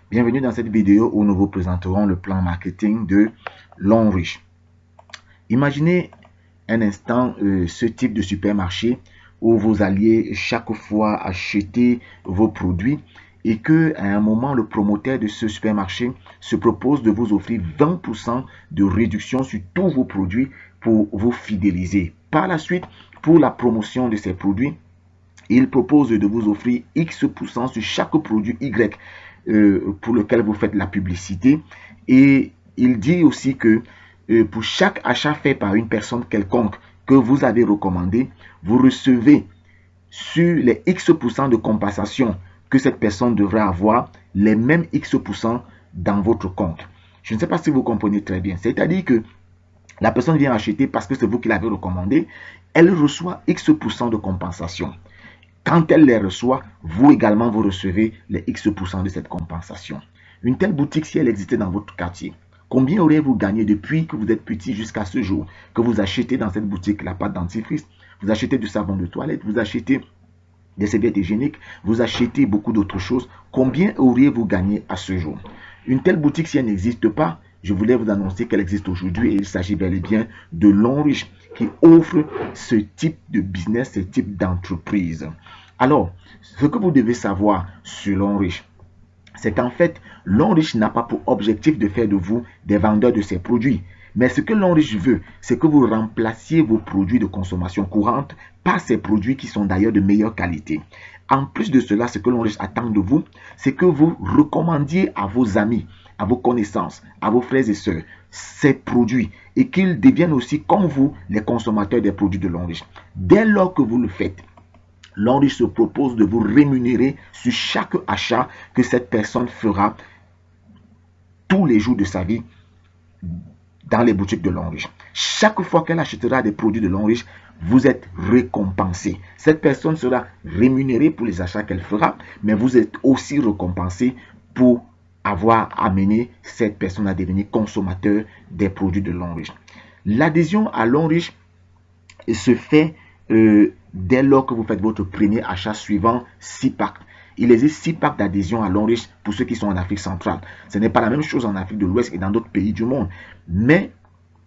Bienvenue dans cette vidéo où nous vous présenterons le plan marketing de Longrich. Imaginez un instant ce type de supermarché où vous alliez chaque fois acheter vos produits et que à un moment le promoteur de ce supermarché se propose de vous offrir 20% de réduction sur tous vos produits pour vous fidéliser. Par la suite, pour la promotion de ces produits, il propose de vous offrir X% sur chaque produit Y pour lequel vous faites la publicité. Et il dit aussi que pour chaque achat fait par une personne quelconque que vous avez recommandé, vous recevez sur les X% de compensation que cette personne devrait avoir, les mêmes X% dans votre compte. Je ne sais pas si vous comprenez très bien. C'est-à-dire que la personne vient acheter parce que c'est vous qui l'avez recommandé, elle reçoit X% de compensation. Quand elle les reçoit, vous également, vous recevez les X% de cette compensation. Une telle boutique, si elle existait dans votre quartier, combien auriez-vous gagné depuis que vous êtes petit jusqu'à ce jour, que vous achetez dans cette boutique la pâte dentifrice, vous achetez du savon de toilette, vous achetez des serviettes hygiéniques, vous achetez beaucoup d'autres choses. Combien auriez-vous gagné à ce jour? Une telle boutique, si elle n'existe pas, je voulais vous annoncer qu'elle existe aujourd'hui et il s'agit bel et bien de Longrich qui offre ce type de business, ce type d'entreprise. Alors, ce que vous devez savoir sur Longrich, c'est qu'en fait, Longrich n'a pas pour objectif de faire de vous des vendeurs de ses produits. Mais ce que Longrich veut, c'est que vous remplaciez vos produits de consommation courante par ces produits qui sont d'ailleurs de meilleure qualité. En plus de cela, ce que Longrich attend de vous, c'est que vous recommandiez à vos amis, à vos connaissances, à vos frères et sœurs, ces produits et qu'ils deviennent aussi comme vous les consommateurs des produits de Longrich. Dès lors que vous le faites, Longrich se propose de vous rémunérer sur chaque achat que cette personne fera tous les jours de sa vie dans les boutiques de Longrich. Chaque fois qu'elle achètera des produits de Longrich, vous êtes récompensé. Cette personne sera rémunérée pour les achats qu'elle fera, mais vous êtes aussi récompensé pour avoir amené cette personne à devenir consommateur des produits de Longrich. L'adhésion à Longrich se fait dès lors que vous faites votre premier achat suivant 6 packs. Il existe 6 packs d'adhésion à Longrich pour ceux qui sont en Afrique centrale. Ce n'est pas la même chose en Afrique de l'Ouest et dans d'autres pays du monde. Mais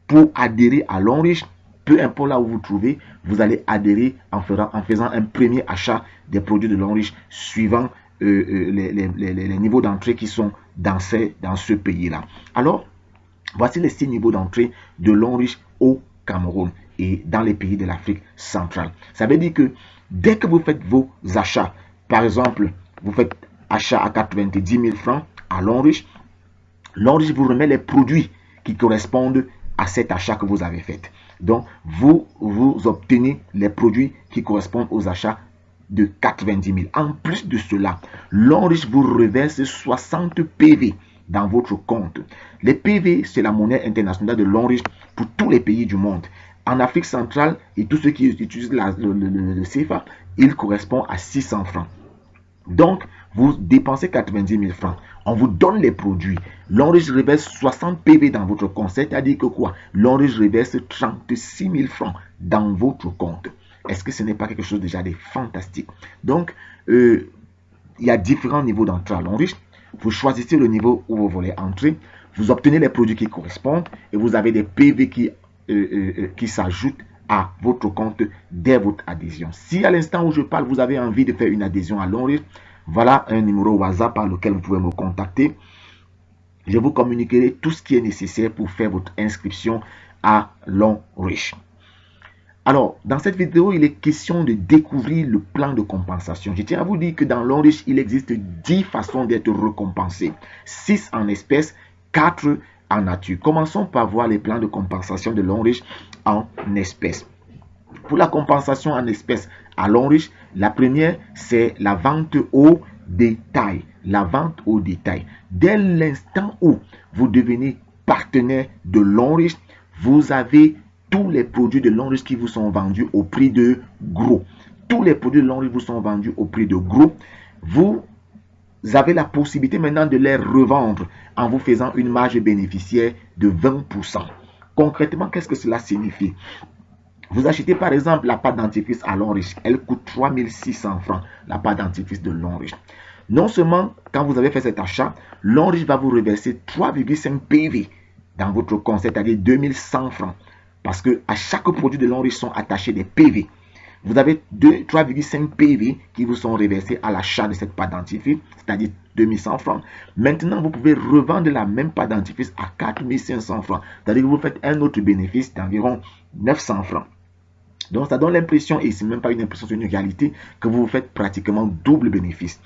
pour adhérer à Longrich, peu importe là où vous vous trouvez, vous allez adhérer en faisant un premier achat des produits de Longrich suivant les niveaux d'entrée qui sont dans ce pays-là. Alors, voici les 6 niveaux d'entrée de Longrich au Cameroun et dans les pays de l'Afrique centrale. Ça veut dire que dès que vous faites vos achats, par exemple, vous faites achat à 90 000 francs à Longrich, Longrich vous remet les produits qui correspondent à cet achat que vous avez fait. Donc, vous obtenez les produits qui correspondent aux achats de 90 000. En plus de cela, Longrich vous reverse 60 PV dans votre compte. Les PV, c'est la monnaie internationale de Longrich pour tous les pays du monde. En Afrique centrale, et tous ceux qui utilisent le CFA, il correspond à 600 francs. Donc, vous dépensez 90 000 francs. On vous donne les produits. Longrich reverse 60 PV dans votre compte. C'est-à-dire que quoi? Longrich reverse 36 000 francs dans votre compte. Est-ce que ce n'est pas quelque chose déjà de fantastique? Donc, il y a différents niveaux d'entrée à Longrich. Vous choisissez le niveau où vous voulez entrer. Vous obtenez les produits qui correspondent et vous avez des PV qui s'ajoutent à votre compte dès votre adhésion. Si à l'instant où je parle, vous avez envie de faire une adhésion à Longrich, voilà un numéro WhatsApp par lequel vous pouvez me contacter. Je vous communiquerai tout ce qui est nécessaire pour faire votre inscription à Longrich. Alors, dans cette vidéo, il est question de découvrir le plan de compensation. Je tiens à vous dire que dans Longrich, il existe 10 façons d'être récompensé. 6 en espèces, 4 en nature. Commençons par voir les plans de compensation de Longrich en espèces. Pour la compensation en espèces à Longrich, la première, c'est la vente au détail. La vente au détail. Dès l'instant où vous devenez partenaire de Longrich, vous avez tous les produits de Longrich qui vous sont vendus au prix de gros. Tous les produits de Longrich vous sont vendus au prix de gros. Vous avez la possibilité maintenant de les revendre en vous faisant une marge bénéficiaire de 20%. Concrètement, qu'est-ce que cela signifie? Vous achetez par exemple la pâte dentifrice à Longrich. Elle coûte 3 600 francs, la pâte dentifrice de Longrich. Non seulement quand vous avez fait cet achat, Longrich va vous reverser 3,5 PV dans votre compte, c'est-à-dire 2100 francs. Parce que à chaque produit de Longrich sont attachés des PV. Vous avez 3,5 PV qui vous sont reversés à l'achat de cette pâte dentifrice, c'est-à-dire 2100 francs. Maintenant, vous pouvez revendre la même pâte dentifrice à 4500 francs. C'est-à-dire que vous faites un autre bénéfice d'environ 900 francs. Donc, ça donne l'impression, et ce n'est même pas une impression, c'est une réalité, que vous faites pratiquement double bénéfice.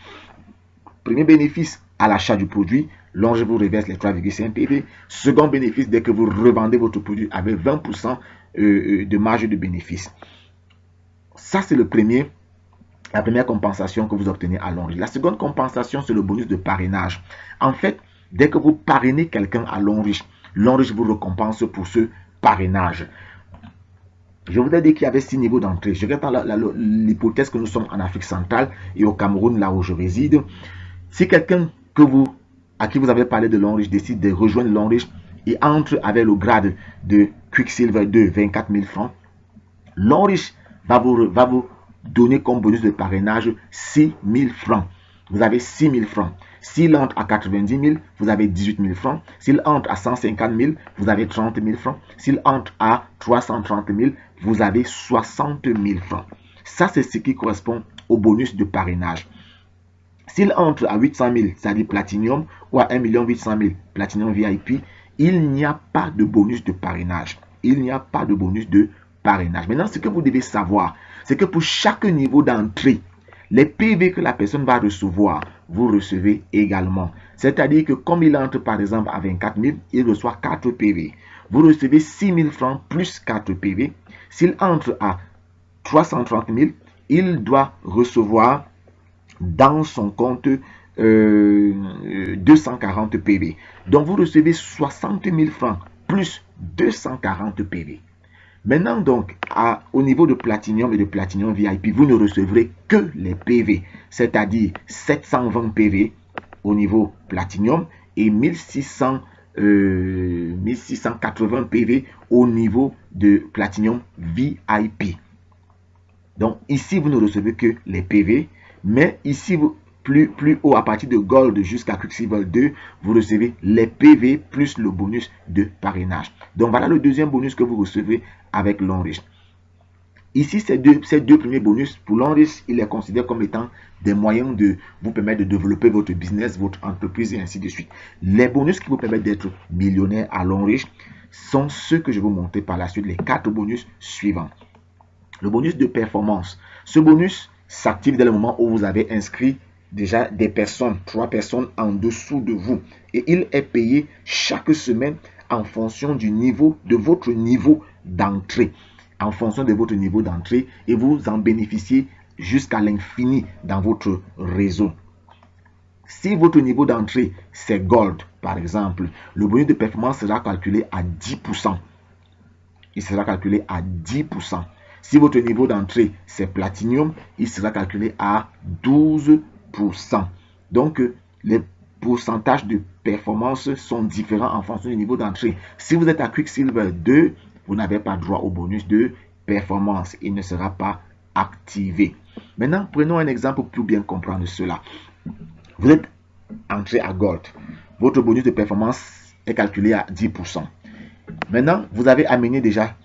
Premier bénéfice à l'achat du produit, Longrich vous reverse les 3,5 PV. Second bénéfice, dès que vous revendez votre produit avec 20% de marge de bénéfice. Ça, c'est la première compensation que vous obtenez à Longrich. La seconde compensation, c'est le bonus de parrainage. En fait, dès que vous parrainez quelqu'un à Longrich, Longrich vous récompense pour ce parrainage. Je vous ai dit qu'il y avait 6 niveaux d'entrée. Je regarde l'hypothèse que nous sommes en Afrique centrale et au Cameroun, là où je réside. Si quelqu'un à qui vous avez parlé de Longrich décide de rejoindre Longrich et entre avec le grade de Quicksilver 2, 24 000 francs, Longrich va vous donner comme bonus de parrainage 6 000 francs. Vous avez 6 000 francs. S'il entre à 90 000, vous avez 18 000 francs. S'il entre à 150 000, vous avez 30 000 francs. S'il entre à 330 000, vous avez 60 000 francs. Ça, c'est ce qui correspond au bonus de parrainage. S'il entre à 800 000, c'est-à-dire Platinum, ou à 1 800 000, Platinum VIP, il n'y a pas de bonus de parrainage. Il n'y a pas de bonus de parrainage. Maintenant, ce que vous devez savoir, c'est que pour chaque niveau d'entrée, les PV que la personne va recevoir, vous recevez également. C'est-à-dire que comme il entre par exemple à 24 000, il reçoit 4 PV. Vous recevez 6 000 francs plus 4 PV. S'il entre à 330 000, il doit recevoir dans son compte 240 PV. Donc vous recevez 60 000 francs plus 240 PV. Maintenant donc, au niveau de Platinum et de Platinum VIP, vous ne recevrez que les PV, c'est-à-dire 720 PV au niveau Platinum et 1680 PV au niveau de Platinum VIP. Donc ici, vous ne recevez que les PV, mais ici, plus haut, à partir de Gold jusqu'à Quicksilver 2, vous recevez les PV plus le bonus de parrainage. Donc voilà le deuxième bonus que vous recevez avec Longrich. Ici, ces deux premiers bonus, pour Longrich, il est considéré comme étant des moyens de vous permettre de développer votre business, votre entreprise et ainsi de suite. Les bonus qui vous permettent d'être millionnaire à Longrich sont ceux que je vais vous montrer par la suite, les 4 bonus suivants. Le bonus de performance. Ce bonus s'active dès le moment où vous avez inscrit déjà des personnes, 3 personnes en dessous de vous. Et il est payé chaque semaine en fonction du niveau, de votre niveau d'entrée. En fonction de votre niveau d'entrée, et vous en bénéficiez jusqu'à l'infini dans votre réseau. Si votre niveau d'entrée c'est Gold, par exemple, le bonus de performance sera calculé à 10%. Il sera calculé à 10%. Si votre niveau d'entrée c'est Platinum, il sera calculé à 12%. Donc, les pourcentages de performance sont différents en fonction du niveau d'entrée. Si vous êtes à Quicksilver 2, vous n'avez pas droit au bonus de performance. Il ne sera pas activé. Maintenant, prenons un exemple pour bien comprendre cela. Vous êtes entré à Gold. Votre bonus de performance est calculé à 10%. Maintenant, vous avez amené déjà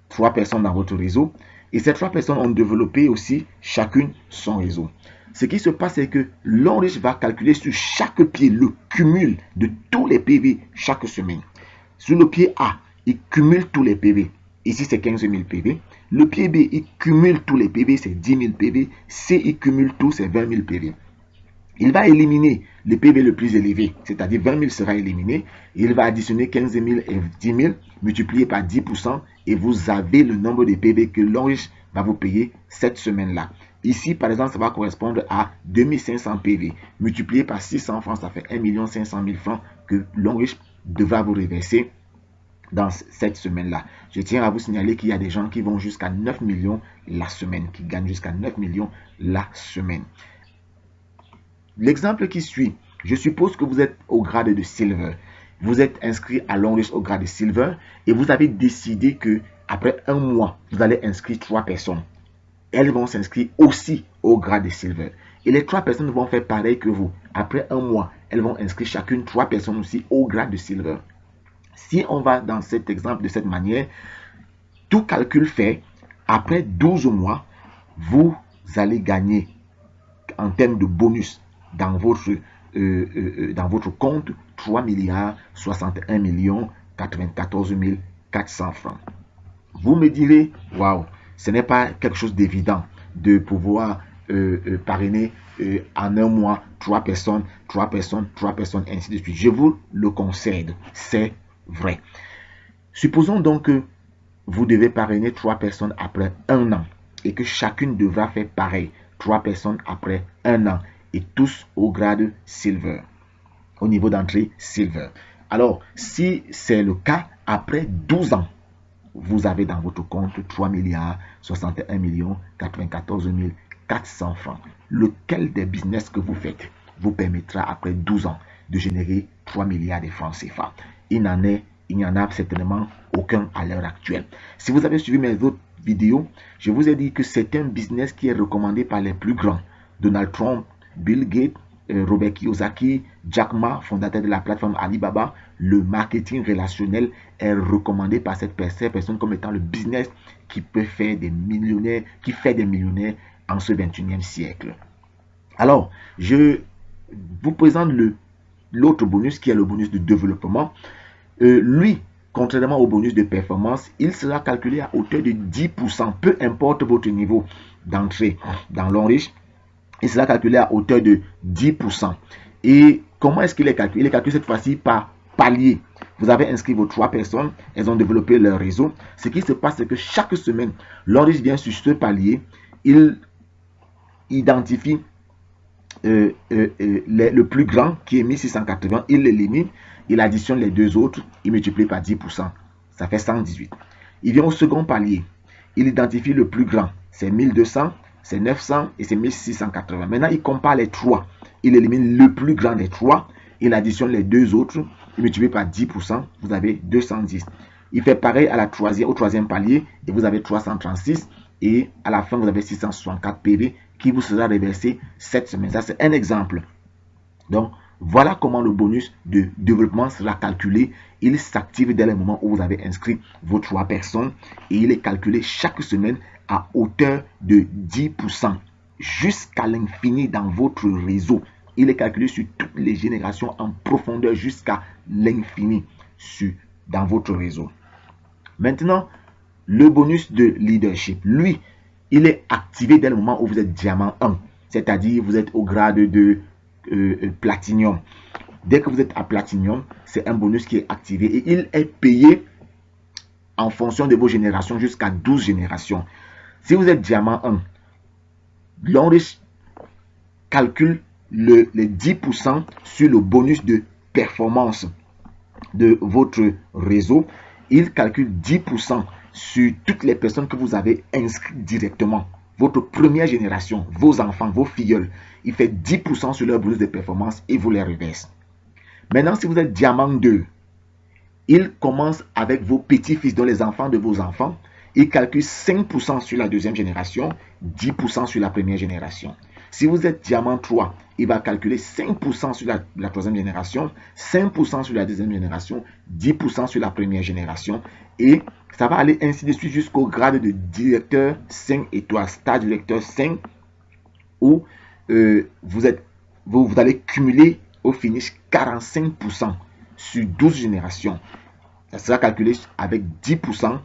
3 personnes dans votre réseau. Et ces 3 personnes ont développé aussi chacune son réseau. Ce qui se passe, c'est que Longrich va calculer sur chaque pied le cumul de tous les PV chaque semaine. Sur le pied A, il cumule tous les PV. Ici, c'est 15 000 PV. Le pied B, il cumule tous les PV, c'est 10 000 PV. C, il cumule tout, c'est 20 000 PV. Il va éliminer le PV le plus élevé, c'est-à-dire 20 000 sera éliminé. Il va additionner 15 000 et 10 000 multiplié par 10% et vous avez le nombre de PV que Longrich va vous payer cette semaine-là. Ici, par exemple, ça va correspondre à 2500 PV. Multiplié par 600 francs, ça fait 1 500 000 francs que Longrich devra vous reverser dans cette semaine-là. Je tiens à vous signaler qu'il y a des gens qui vont jusqu'à 9 millions la semaine, qui gagnent jusqu'à 9 millions la semaine. L'exemple qui suit, je suppose que vous êtes au grade de Silver. Vous êtes inscrit à Longrich au grade de Silver et vous avez décidé que après un mois, vous allez inscrire 3 personnes. Elles vont s'inscrire aussi au grade de Silver. Et les 3 personnes vont faire pareil que vous. Après un mois, elles vont inscrire chacune 3 personnes aussi au grade de silver. Si on va dans cet exemple de cette manière, tout calcul fait, après 12 mois, vous allez gagner en termes de bonus dans votre compte 3 milliards 61 millions 94 400 francs. Vous me direz, waouh, ce n'est pas quelque chose d'évident de pouvoir parrainer en un mois 3 personnes, ainsi de suite. Je vous le concède, c'est vrai. Supposons donc que vous devez parrainer 3 personnes après un an et que chacune devra faire pareil, 3 personnes après un an et tous au grade silver, au niveau d'entrée silver. Alors, si c'est le cas, après 12 ans, vous avez dans votre compte 3 milliards 61 millions 94 400 francs. Lequel des business que vous faites vous permettra après 12 ans de générer 3 milliards de francs CFA? Il n'y en a certainement aucun à l'heure actuelle. Si vous avez suivi mes autres vidéos, je vous ai dit que c'est un business qui est recommandé par les plus grands. Donald Trump, Bill Gates, Robert Kiyosaki, Jack Ma, fondateur de la plateforme Alibaba. Le marketing relationnel est recommandé par ces personnes comme étant le business qui peut faire des millionnaires, qui fait des millionnaires en ce 21e siècle. Alors, je vous présente l'autre bonus qui est le bonus de développement. Lui, contrairement au bonus de performance, il sera calculé à hauteur de 10%, peu importe votre niveau d'entrée dans l'enrichissement. Il sera calculé à hauteur de 10%. Et comment est-ce qu'il est calculé? Il est calculé cette fois-ci par palier. Vous avez inscrit vos 3 personnes, elles ont développé leur réseau. Ce qui se passe, c'est que chaque semaine, l'enrichissement vient sur ce palier, il identifie le plus grand qui est 1680, il l'élimine, il additionne les 2 autres, il multiplie par 10%, ça fait 118. Il vient au second palier, il identifie le plus grand, c'est 1200, c'est 900 et c'est 1680. Maintenant, il compare les 3, il élimine le plus grand des 3, il additionne les 2 autres, il multiplie par 10%, vous avez 210. Il fait pareil au troisième palier et vous avez 336 et à la fin, vous avez 664 PV qui vous sera reversé cette semaine. Ça, c'est un exemple. Donc, voilà comment le bonus de développement sera calculé. Il s'active dès le moment où vous avez inscrit vos 3 personnes et il est calculé chaque semaine à hauteur de 10% jusqu'à l'infini dans votre réseau. Il est calculé sur toutes les générations en profondeur jusqu'à l'infini dans votre réseau. Maintenant, le bonus de leadership, lui, il est activé dès le moment où vous êtes diamant 1, c'est-à-dire vous êtes au grade de platinium. Dès que vous êtes à platinium, c'est un bonus qui est activé et il est payé en fonction de vos générations jusqu'à 12 générations. Si vous êtes diamant 1, l'enrichissement calcule les 10% sur le bonus de performance de votre réseau. Il calcule 10% sur toutes les personnes que vous avez inscrites directement. Votre première génération, vos enfants, vos filleuls. Il fait 10% sur leur bonus de performance et vous les reverse. Maintenant, si vous êtes diamant 2, il commence avec vos petits-fils, dont les enfants de vos enfants. Il calcule 5% sur la deuxième génération, 10% sur la première génération. Si vous êtes diamant 3, il va calculer 5% sur la troisième génération, 5% sur la deuxième génération, 10% sur la première génération. Et ça va aller ainsi de suite jusqu'au grade de directeur 5 étoiles, stade directeur 5, où vous allez cumuler au finish 45% sur 12 générations. Ça sera calculé avec 10%.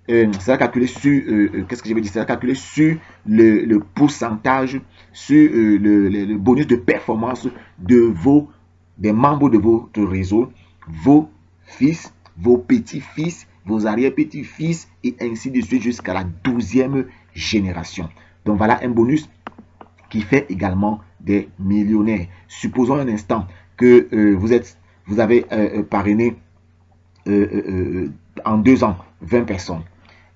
Ça sera calculé sur qu'est-ce que je veux dire, ça sera calculé sur le pourcentage, sur le bonus de performance des membres de votre réseau, vos fils, vos petits-fils, vos arrière-petits-fils et ainsi de suite jusqu'à la 12e génération. Donc voilà un bonus qui fait également des millionnaires. Supposons un instant que vous avez parrainé en 2 ans 20 personnes.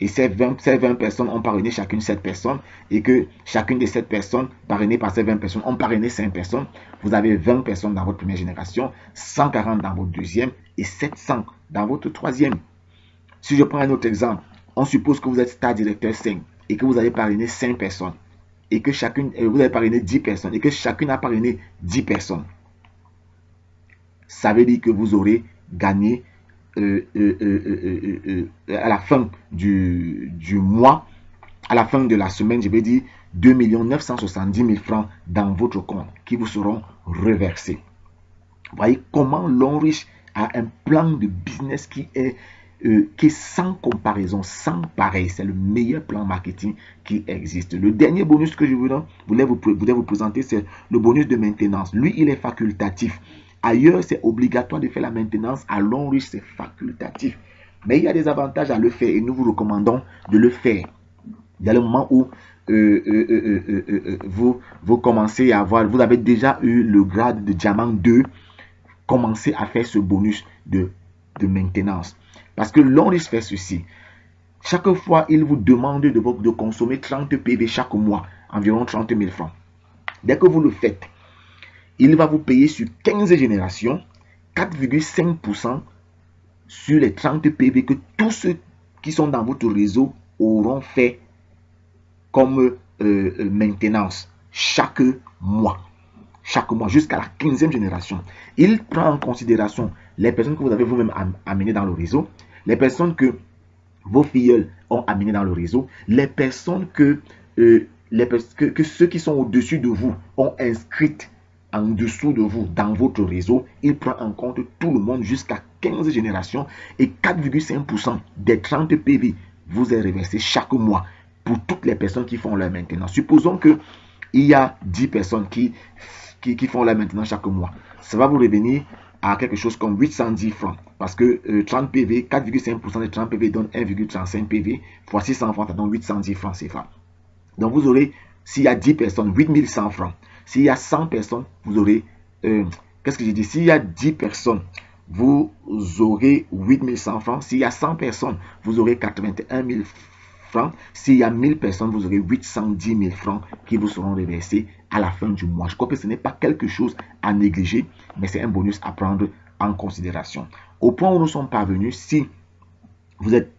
Et ces 20 personnes ont parrainé chacune 7 personnes et que chacune de 7 personnes parrainées par ces 20 personnes ont parrainé 5 personnes. Vous avez 20 personnes dans votre première génération, 140 dans votre deuxième et 700 dans votre troisième. Si je prends un autre exemple, on suppose que vous êtes stade directeur 5 et que vous avez parrainé 5 personnes. et que chacune, vous avez parrainé 10 personnes et que chacune a parrainé 10 personnes, ça veut dire que vous aurez gagné à la fin du mois, à la fin de la semaine, je vais dire 2 970 000 francs dans votre compte qui vous seront reversés. Vous voyez comment l'homme riche a un plan de business qui est sans comparaison, sans pareil. C'est le meilleur plan marketing qui existe. Le dernier bonus que je voulais vous présenter, c'est le bonus de maintenance. Lui, il est facultatif. Ailleurs, c'est obligatoire de faire la maintenance. À l'homme riche, c'est facultatif. Mais il y a des avantages à le faire et nous vous recommandons de le faire. Il y a le moment où vous commencez à avoir, vous avez déjà eu le grade de diamant 2, commencez à faire ce bonus de maintenance. Parce que l'on risque fait ceci. Chaque fois, il vous demande de consommer 30 PV chaque mois, environ 30 000 francs. Dès que vous le faites, il va vous payer sur 15 générations, 4,5% sur les 30 PV que tous ceux qui sont dans votre réseau auront fait comme maintenance chaque mois. Chaque mois jusqu'à la 15e génération. Il prend en considération les personnes que vous avez vous-même amenées dans le réseau, les personnes que vos filleuls ont amenées dans le réseau, les personnes que ceux qui sont au-dessus de vous ont inscrites en dessous de vous dans votre réseau. Il prend en compte tout le monde jusqu'à 15 générations et 4,5% des 30 PV vous est reversé chaque mois pour toutes les personnes qui font leur maintenance. Supposons qu'il y a 10 personnes qui font la maintenance chaque mois. Ça va vous revenir à quelque chose comme 810 francs. Parce que 30 PV, 4,5% des 30 PV donne 1,35 PV. Fois 600 francs, ça donne 810 francs CFA. Donc vous aurez, s'il y a 10 personnes, 8100 francs. S'il y a 100 personnes, vous aurez, qu'est-ce que j'ai dit? S'il y a 10 personnes, vous aurez 8100 francs. S'il y a 100 personnes, vous aurez 81 000 francs. S'il y a 1000 personnes, vous aurez 810 000 francs qui vous seront reversés à la fin du mois. Je crois que ce n'est pas quelque chose à négliger, mais c'est un bonus à prendre en considération. Au point où nous sommes parvenus, si vous êtes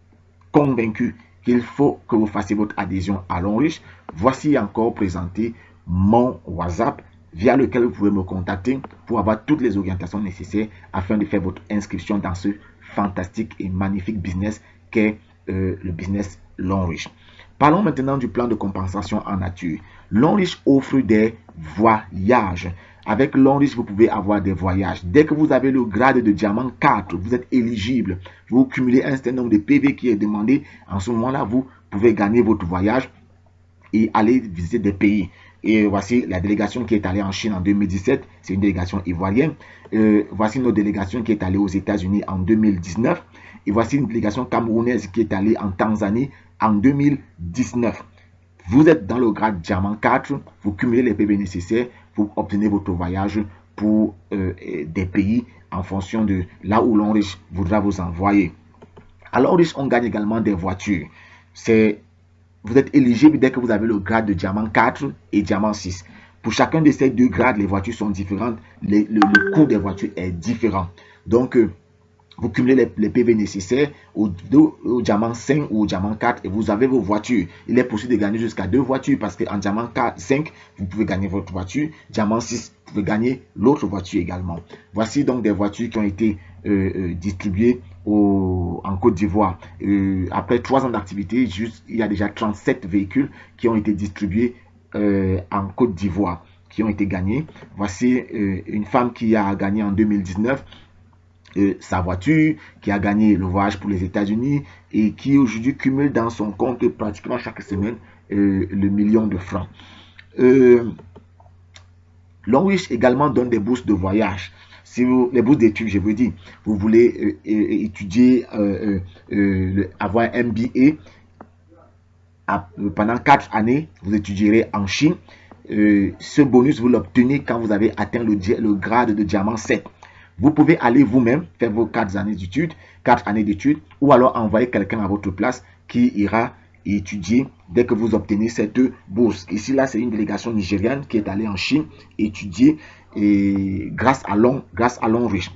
convaincu qu'il faut que vous fassiez votre adhésion à l'homme riche, voici encore présenté mon WhatsApp via lequel vous pouvez me contacter pour avoir toutes les orientations nécessaires afin de faire votre inscription dans ce fantastique et magnifique business qu'est le business l'homme riche. Parlons maintenant du plan de compensation en nature. L'homme riche offre des voyages. Avec l'homme riche, vous pouvez avoir des voyages. Dès que vous avez le grade de diamant 4, vous êtes éligible. Vous cumulez un certain nombre de PV qui est demandé. En ce moment-là, vous pouvez gagner votre voyage et aller visiter des pays. Et voici la délégation qui est allée en Chine en 2017. C'est une délégation ivoirienne. Voici notre délégation qui est allée aux États-Unis en 2019. Et voici une délégation camerounaise qui est allée en Tanzanie en 2019. Vous êtes dans le grade diamant 4, vous cumulez les PV nécessaires, vous obtenez votre voyage pour des pays en fonction de là où l'homme riche voudra vous envoyer. À l'homme riche, on gagne également des voitures. Vous êtes éligible dès que vous avez le grade de diamant 4 et diamant 6. Pour chacun de ces deux grades, les voitures sont différentes. Le coût des voitures est différent. Donc, vous cumulez les PV nécessaires au diamant 5 ou au diamant 4 et vous avez vos voitures. Il est possible de gagner jusqu'à 2 voitures parce qu'en diamant 5, vous pouvez gagner votre voiture. Diamant 6, vous pouvez gagner l'autre voiture également. Voici donc des voitures qui ont été distribuées en Côte d'Ivoire. Après 3 ans d'activité, il y a déjà 37 véhicules qui ont été distribués en Côte d'Ivoire, qui ont été gagnés. Voici une femme qui a gagné en 2019 sa voiture, qui a gagné le voyage pour les États-Unis et qui aujourd'hui cumule dans son compte pratiquement chaque semaine le million de francs. L'homme riche également donne des bourses de voyage. Si les bourses d'études, je veux dire, vous voulez étudier, avoir un MBA pendant 4 années, vous étudierez en Chine. Ce bonus, vous l'obtenez quand vous avez atteint le grade de diamant 7. Vous pouvez aller vous-même faire vos 4 années d'études, ou alors envoyer quelqu'un à votre place qui ira étudier dès que vous obtenez cette bourse. Ici, là, c'est une délégation nigériane qui est allée en Chine étudier grâce à l'homme riche.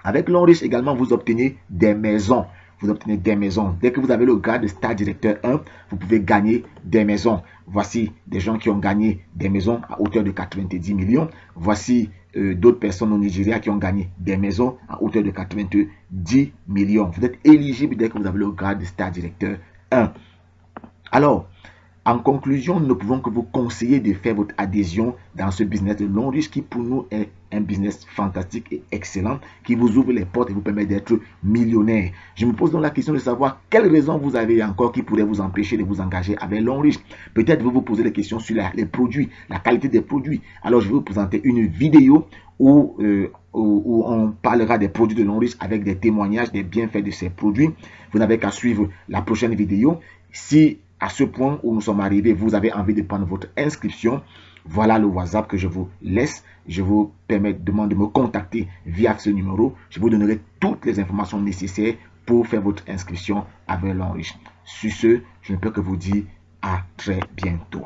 Avec l'homme riche également, vous obtenez des maisons. vous obtenez des maisons. Dès que vous avez le grade de Star Directeur 1, vous pouvez gagner des maisons. Voici des gens qui ont gagné des maisons à hauteur de 90 millions. Voici d'autres personnes au Nigeria qui ont gagné des maisons à hauteur de 90 millions. Vous êtes éligible dès que vous avez le grade de Star Directeur 1. Alors, en conclusion, nous ne pouvons que vous conseiller de faire votre adhésion dans ce business de long riche qui pour nous est un business fantastique et excellent qui vous ouvre les portes et vous permet d'être millionnaire. Je me pose donc la question de savoir quelles raisons vous avez encore qui pourraient vous empêcher de vous engager avec long riche. Peut-être vous vous posez des questions sur les produits, la qualité des produits. Alors je vais vous présenter une vidéo où on parlera des produits de long riche avec des témoignages des bienfaits de ces produits. Vous n'avez qu'à suivre la prochaine vidéo. Si à ce point où nous sommes arrivés, vous avez envie de prendre votre inscription, voilà le WhatsApp que je vous laisse. Je vous demande de me contacter via ce numéro. Je vous donnerai toutes les informations nécessaires pour faire votre inscription avec long riche. Sur ce, je ne peux que vous dire à très bientôt.